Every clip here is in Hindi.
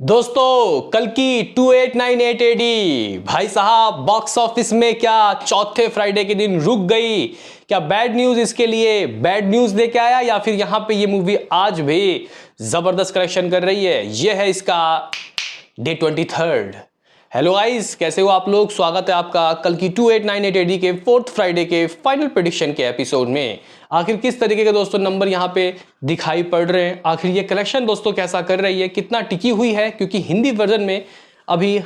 दोस्तों कल की 2898 एडी भाई साहब बॉक्स ऑफिस में क्या चौथे फ्राइडे के दिन रुक गई। क्या बैड न्यूज इसके लिए बैड न्यूज लेके आया या फिर यहां पे ये मूवी आज भी जबरदस्त कलेक्शन कर रही है। ये है इसका डे 23। हेलो गाइस, कैसे हो आप लोग। स्वागत है आपका कल की 2898 एडी के फोर्थ फ्राइडे के फाइनल प्रेडिक्शन के एपिसोड में। आखिर किस तरीके के दोस्तों नंबर यहाँ पे दिखाई पड़ रहे हैं, आखिर ये कलेक्शन दोस्तों कैसा कर रही है, कितना टिकी हुई है, क्योंकि हिंदी वर्जन में अभी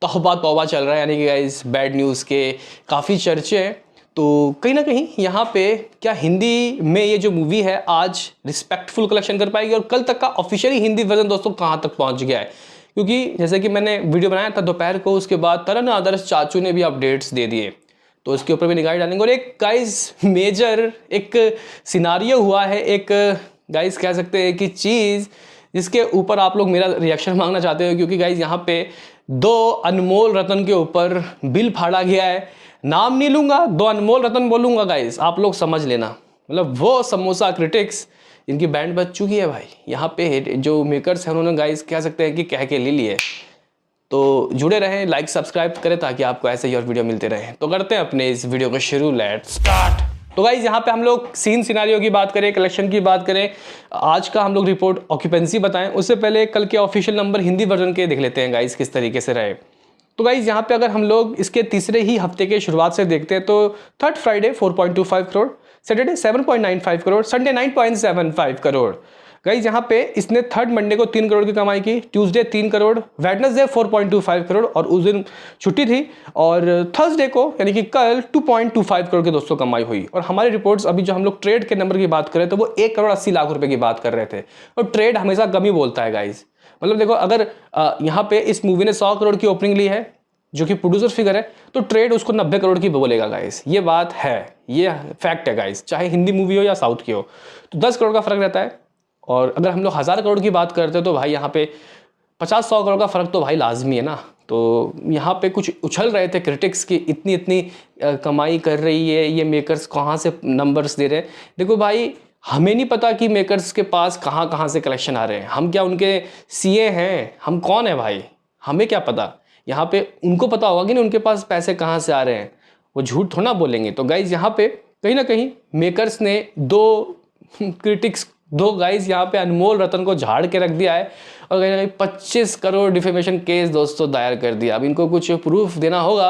तौबा तौबा चल रहा है, यानी कि गाइस बैड न्यूज़ के काफ़ी चर्चे हैं। तो कहीं ना कहीं यहाँ पे क्या हिंदी में ये जो मूवी है आज रिस्पेक्टफुल कलेक्शन कर पाएगी, और कल तक का ऑफिशियली हिंदी वर्जन दोस्तों कहाँ तक पहुँच गया है। क्योंकि जैसे कि मैंने वीडियो बनाया था दोपहर को, उसके बाद तरन आदर्श चाचू ने भी अपडेट्स दे दिए, तो उसके ऊपर भी निगाह डालेंगे। और एक गाइस मेजर एक सिनारियो हुआ है, एक गाइस कह सकते हैं कि चीज़ जिसके ऊपर आप लोग मेरा रिएक्शन मांगना चाहते हो, क्योंकि गाइस यहाँ पे दो अनमोल रतन के ऊपर बिल फाड़ा गया है। नाम नहीं लूँगा, दो अनमोल रतन बोलूँगा गाइस, आप लोग समझ लेना। मतलब वो समोसा क्रिटिक्स इनकी बैंड बज चुकी है भाई। यहाँ पे जो मेकर्स हैं उन्होंने गाइस कह सकते हैं कि कह के ले लिए। तो जुड़े रहें, लाइक सब्सक्राइब करें ताकि आपको ऐसे ही और वीडियो मिलते रहें। तो करते हैं अपने इस वीडियो को शुरू, लेट्स स्टार्ट। तो गाइस यहाँ पे हम लोग सीन सिनारियो की बात करें, कलेक्शन की बात करें, आज का हम लोग रिपोर्ट ऑक्यूपेंसी बताएं, उससे पहले कल के ऑफिशियल नंबर हिंदी वर्जन के देख लेते हैं गाइस किस तरीके से रहे। तो गाइस यहाँ पे अगर हम लोग इसके तीसरे ही हफ्ते के शुरुआत से देखते हैं तो third Friday 4.25 crore, Saturday 7.95 crore, Sunday 9.75 crore. Guys यहाँ पे इसने थर्ड मंडे को 3 करोड़ की कमाई की, ट्यूसडे 3 करोड़, वेडनेसडे 4.25 करोड़ और उस दिन छुट्टी थी, और थर्सडे को यानी कि कल 2.25 करोड़ की दोस्तों कमाई हुई। और हमारी रिपोर्ट्स अभी जो हम लोग ट्रेड के नंबर की बात करें तो वो 1 करोड़ 80 लाख रुपए की बात कर रहे थे, और ट्रेड हमेशा कम ही बोलता है गाइस। मतलब देखो, अगर यहाँ पे इस मूवी ने 100 करोड़ की ओपनिंग ली है जो कि प्रोड्यूसर फिगर है, तो ट्रेड उसको 90 करोड़ की बोलेगा गाइस। ये बात है, ये फैक्ट है गाइस, चाहे हिंदी मूवी हो या साउथ की हो, तो 10 करोड़ का फर्क रहता है। और अगर हम लोग 1000 करोड़ की बात करते हैं तो भाई यहाँ पे 50-100 करोड़ का फर्क तो भाई लाजमी है ना। तो यहाँ पे कुछ उछल रहे थे क्रिटिक्स की इतनी इतनी कमाई कर रही है ये मेकर्स, कहाँ से नंबर्स दे रहे हैं। देखो भाई, हमें नहीं पता कि मेकर्स के पास कहाँ कहाँ से कलेक्शन आ रहे हैं, हम क्या उनके सीए हैं, हम कौन है भाई, हमें क्या पता। यहाँ पे उनको पता होगा कि नहीं उनके पास पैसे कहाँ से आ रहे हैं, वो झूठ थोड़ा बोलेंगे। तो गाइज यहाँ पे कहीं ना कहीं मेकर्स ने दो गाइज यहाँ पे अनमोल रतन को झाड़ के रख दिया है, और कहीं ना कहीं 25 करोड़ डिफेमेशन केस दोस्तों दायर कर दिया। अब इनको कुछ प्रूफ देना होगा,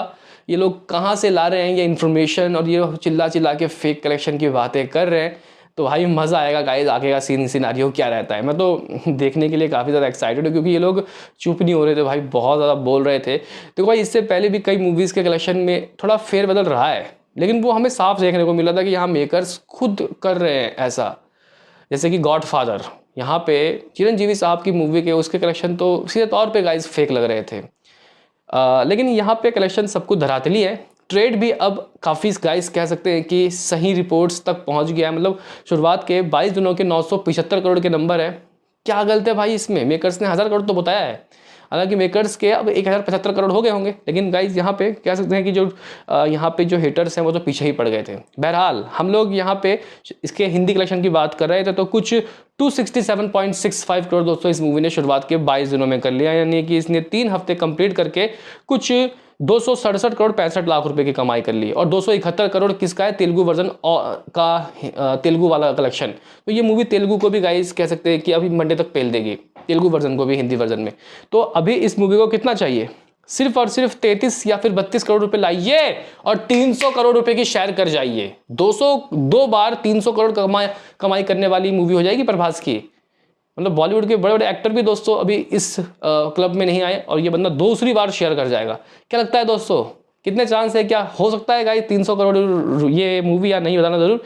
ये लोग कहाँ से ला रहे हैं ये इन्फॉर्मेशन, और ये चिल्ला चिल्ला के फेक कलेक्शन की बातें कर रहे हैं। तो भाई मज़ा आएगा गाइस, आगे का सिनारियो क्या रहता है। मैं तो देखने के लिए काफ़ी ज़्यादा एक्साइटेड हूँ, क्योंकि ये लोग चुप नहीं हो रहे थे भाई, बहुत ज़्यादा बोल रहे थे। तो भाई इससे पहले भी कई मूवीज़ के कलेक्शन में थोड़ा फेरबदल रहा है, लेकिन वो हमें साफ देखने को मिला था कि यहाँ मेकर्स खुद कर रहे हैं ऐसा। जैसे कि गॉडफादर, यहाँ पे चिरंजीवी साहब की मूवी के उसके कलेक्शन तो सीधे तौर पे गाइस फेक लग रहे थे, लेकिन यहाँ पे कलेक्शन सब कुछ धरातली है। ट्रेड भी अब काफ़ी गाइस कह सकते हैं कि सही रिपोर्ट्स तक पहुँच गया है। मतलब शुरुआत के 22 दिनों के 975 करोड़ के नंबर है। क्या गलत है भाई इसमें, मेकर्स ने 1000 करोड़ तो बताया है, हालांकि मेकर्स के अब 1075 करोड़ हो गए होंगे, लेकिन गाइस यहाँ पे कह सकते हैं कि जो यहाँ पे जो हेटर्स हैं वो तो पीछे ही पड़ गए थे। बहरहाल हम लोग यहाँ पे इसके हिंदी कलेक्शन की बात कर रहे थे, तो कुछ 267.65 करोड़ दोस्तों इस मूवी ने शुरुआत के 22 दिनों में कर लिया, यानी कि इसने 3 हफ्ते कंप्लीट करके कुछ 267 करोड़ 65 लाख रुपए की कमाई कर ली। और 271 करोड़ किसका है, तेलुगु वर्जन का, तेलुगु वाला कलेक्शन। तो ये मूवी तेलुगु को भी गाइस कह सकते हैं कि अभी मंडे तक पेल देगी, तेलुगु वर्जन को भी हिंदी वर्जन में। तो अभी इस मूवी को कितना चाहिए, सिर्फ और सिर्फ 33 या फिर 32 करोड़ रुपए लाइए और 300 करोड़ रुपए की शेयर कर जाइए। 2 बार 300 करोड़ कमाई करने वाली मूवी हो जाएगी प्रभास की। मतलब बॉलीवुड के बड़े बड़े एक्टर भी दोस्तों अभी इस क्लब में नहीं आए, और ये बंदा दूसरी बार शेयर कर जाएगा। क्या लगता है दोस्तों, कितने चांस है, क्या हो सकता है गाइस 300 करोड़ ये मूवी, या नहीं, बताना जरूर।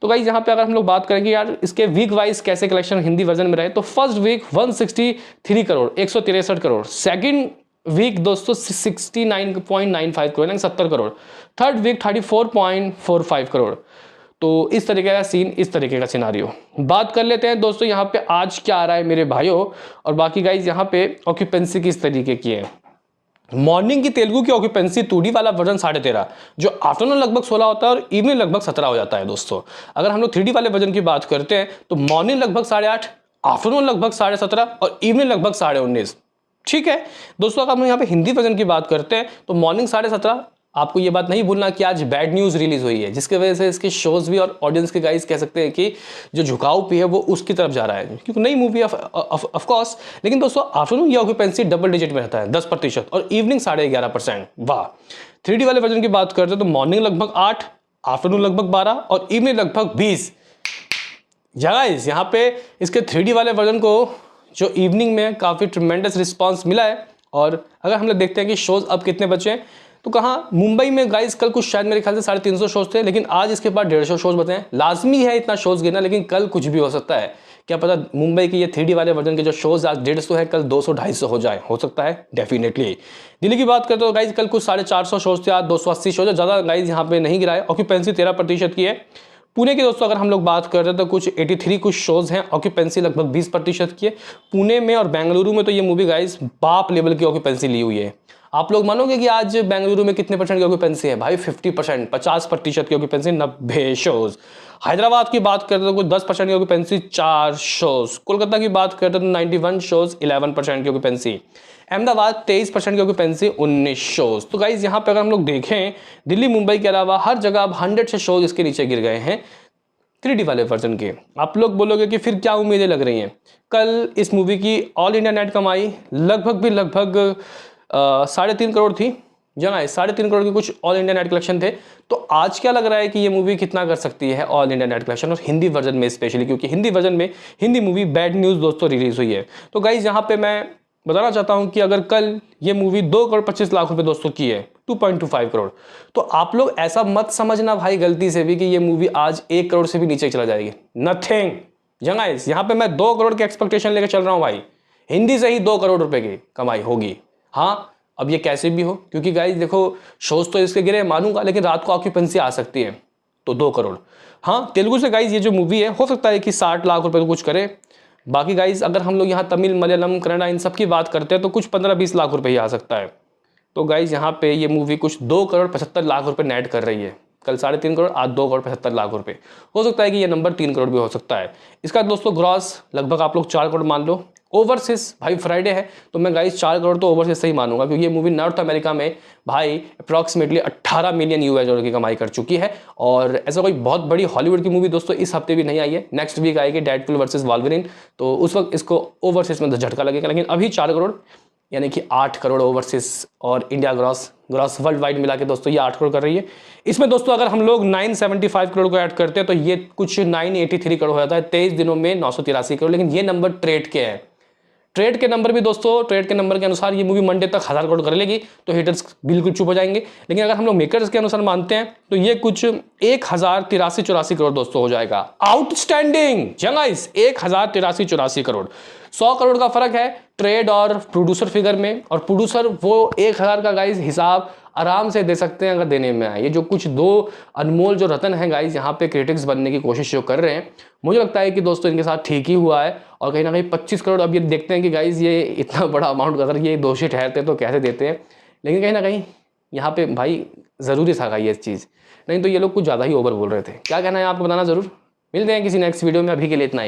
तो गाइस यहाँ पे अगर हम लोग बात करेंगे यार इसके वीक वाइज कैसे कलेक्शन हिंदी वर्जन में रहे, तो first week 163 crore 163 crore, second week दोस्तों 69.95 करोड़ यानी 70 करोड़, थर्ड वीक 34.45 करोड़। तो इस तरीके का सीन, इस तरीके का सिनारियो। बात कर लेते हैं दोस्तों यहाँ पे आज क्या आ रहा है मेरे भाइयों, और बाकी गाइज यहाँ पे ऑक्यूपेंसी किस तरीके की है। मॉर्निंग की तेलुगु की ऑक्यूपेंसी 2D वाला वर्जन 13.5, जो आफ्टरनून लगभग 16 होता है और इवनिंग लगभग 17 हो जाता है दोस्तों। अगर हम लोग 3D वाले वर्जन की बात करते हैं तो मॉर्निंग लगभग 8.5 आफ्टरनून लगभग 17:30 और इवनिंग लगभग 19:30। ठीक है दोस्तों, अगर हम यहाँ पे हिंदी वर्जन की बात करते हैं तो मॉर्निंग 17:30। आपको ये बात नहीं भूलना कि आज बैड न्यूज़ रिलीज हुई है, जिसकी वजह से इसके शोज भी और ऑडियंस के गाइस कह सकते हैं कि जो झुकाव भी है वो उसकी तरफ जा रहा है, क्योंकि नई मूवी ऑफ कोर्स। लेकिन दोस्तों आफ्टरनून ये ऑक्यूपेंसी डबल डिजिट में रहता है 10% और इवनिंग 11.5%। वाह। 3D वाले वर्जन की बात करते हैं तो मॉर्निंग लगभग 8, आफ्टरनून लगभग 12 और इवनिंग लगभग 20। गाइस यहाँ पे इसके 3D वाले वर्जन को जो इवनिंग में काफ़ी ट्रिमेंडस रिस्पांस मिला है। और अगर हम लोग देखते हैं कि शोज अब कितने बचे हैं, तो कहाँ मुंबई में गाइस कल कुछ शायद मेरे ख्याल से 350 शोज थे, लेकिन आज इसके बाद 150 शोज बचे हैं। लाजमी है इतना शोज गिरना, लेकिन कल कुछ भी हो सकता है। क्या पता मुंबई के ये 3D वाले वर्जन के जो शोज आज 150 है, कल 200-250 हो जाए, हो सकता है डेफिनेटली। दिल्ली की बात करते हो गाइस, कल कुछ 450 शोज थे, आज 280 शोज है। ज़्यादा गाइस यहाँ पे नहीं गिरा है। ऑक्यूपेंसी 13% की है। पुणे की दोस्तों अगर हम लोग बात करते हैं तो कुछ 83 कुछ शोज हैं, ऑक्यूपेंसी लगभग 20% की है पुणे में। और बेंगलुरु में तो ये मूवी गाइस बाप लेवल की ऑक्यूपेंसी ली हुई है। आप लोग मानोगे कि आज बेंगलुरु में कितने परसेंट की ऑक्यूपेंसी है भाई? 50%, 50% की ऑक्यूपेंसी, 90 शोज। हैदराबाद की बात करते तो कुछ 10% की ऑक्यूपेंसी, 4 शोज। कोलकाता की बात करते तो 91 शोज, 11% की ऑक्यूपेंसी। अहमदाबाद 23% की ऑक्यूपेंसी, 19 शोज। तो गाइज यहाँ पे अगर हम लोग देखें, दिल्ली मुंबई के अलावा हर जगह अब 100 से शोज इसके नीचे गिर गए हैं 3D वाले वर्जन के। आप लोग बोलोगे कि फिर क्या उम्मीदें लग रही हैं? कल इस मूवी की ऑल इंडिया नेट कमाई लगभग 3.5 करोड़ थी। जना 3.5 करोड़ के कुछ ऑल इंडिया नेट कलेक्शन थे। तो आज क्या लग रहा है कि ये मूवी कितना कर सकती है ऑल इंडिया नेट कलेक्शन, और हिंदी वर्जन में स्पेशली, क्योंकि हिंदी वर्जन में हिंदी मूवी बैड न्यूज़ दोस्तों रिलीज हुई है। तो गाइज यहाँ पे मैं बताना चाहता हूँ कि अगर कल ये मूवी 2,25,00,000 रुपए दोस्तों की है, 2.25 करोड़, तो आप लोग ऐसा मत समझना भाई गलती से भी कि ये मूवी आज 1 करोड़ से भी नीचे चला जाएगी। नथिंग। गाइस यहाँ पे मैं 2 करोड़ के एक्सपेक्टेशन लेकर चल रहा हूँ भाई। हिंदी से ही 2 करोड़ रुपए की कमाई होगी। हाँ, अब ये कैसे भी हो, क्योंकि गाइज देखो शोज तो इसके गिरे मानूंगा, लेकिन रात को ऑक्यूपेंसी आ सकती है, तो 2 करोड़। हाँ, तेलुगु से गाइज ये जो मूवी है हो सकता है कि 60 लाख रुपए तो कुछ करे। बाकी गाइज अगर हम लोग यहाँ तमिल, मलयालम, कन्नड़ा इन सब की बात करते हैं तो कुछ 15-20 लाख रुपए ही आ सकता है। तो गाइज यहाँ पे ये मूवी कुछ 2,75,00,000 रुपए नेट कर रही है। कल 3.5 करोड़, आज 2,75,00,000 रुपए। हो सकता है कि ये नंबर 3 करोड़ भी हो सकता है। इसका दोस्तों ग्रॉस लगभग आप लोग 4 करोड़ मान लो। ओवरसीज भाई फ्राइडे है तो मैं गाइस 4 करोड़ तो ओवरसीज से ही मानूंगा, क्योंकि ये मूवी नॉर्थ अमेरिका में भाई अप्रॉक्सीमेटली 18 मिलियन US$ की कमाई कर चुकी है। और ऐसा कोई बहुत बड़ी हॉलीवुड की मूवी दोस्तों इस हफ्ते भी नहीं आई है। नेक्स्ट वीक आएगी डेडपुल वर्सेस वॉल्वरिन, तो उस वक्त इसको ओवरसीज में झटका लगेगा। लेकिन अभी 4 करोड़ यानी कि 8 करोड़ ओवरसीज और इंडिया ग्रॉस वर्ल्ड वाइड मिला के दोस्तों ये 8 करोड़ कर रही है। इसमें दोस्तों अगर हम लोग 975 करोड़ को ऐड करते हैं तो ये कुछ 983 करोड़ हो जाता है 23 दिनों में, 983 करोड़। लेकिन ये नंबर ट्रेड के हैं। ट्रेड के नंबर भी दोस्तों, ट्रेड के नंबर के अनुसार ये मूवी मंडे तक 1000 करोड़ कर लेगी, तो हेटर्स बिल्कुल चुप हो जाएंगे। लेकिन अगर हम लोग मेकर्स के अनुसार मानते हैं तो ये कुछ 1083-84 करोड़ दोस्तों हो जाएगा। Outstanding guys, 1083-84 crore. 100 करोड़ का फर्क है ट्रेड और प्रोड्यूसर फिगर में। और प्रोड्यूसर वो 1000 का गाइस हिसाब आराम से दे सकते हैं अगर देने में आए। ये जो कुछ 2 अनमोल जो रतन है गाइस यहाँ पे क्रिटिक्स बनने की कोशिश जो कर रहे हैं, मुझे लगता है कि दोस्तों इनके साथ ठीक ही हुआ है। और कहीं ना कहीं 25 करोड़ अब ये देखते हैं कि गाइस ये इतना बड़ा अमाउंट अगर ये दोषी ठहरते तो कैसे देते हैं। लेकिन कहीं ना कहीं यहाँ पे भाई ज़रूरी था ये चीज़, नहीं तो ये लोग कुछ ज़्यादा ही ओवर बोल रहे थे। क्या कहना है आपको बताना ज़रूर। मिलते हैं किसी नेक्स्ट वीडियो में, अभी के लिए इतना ही।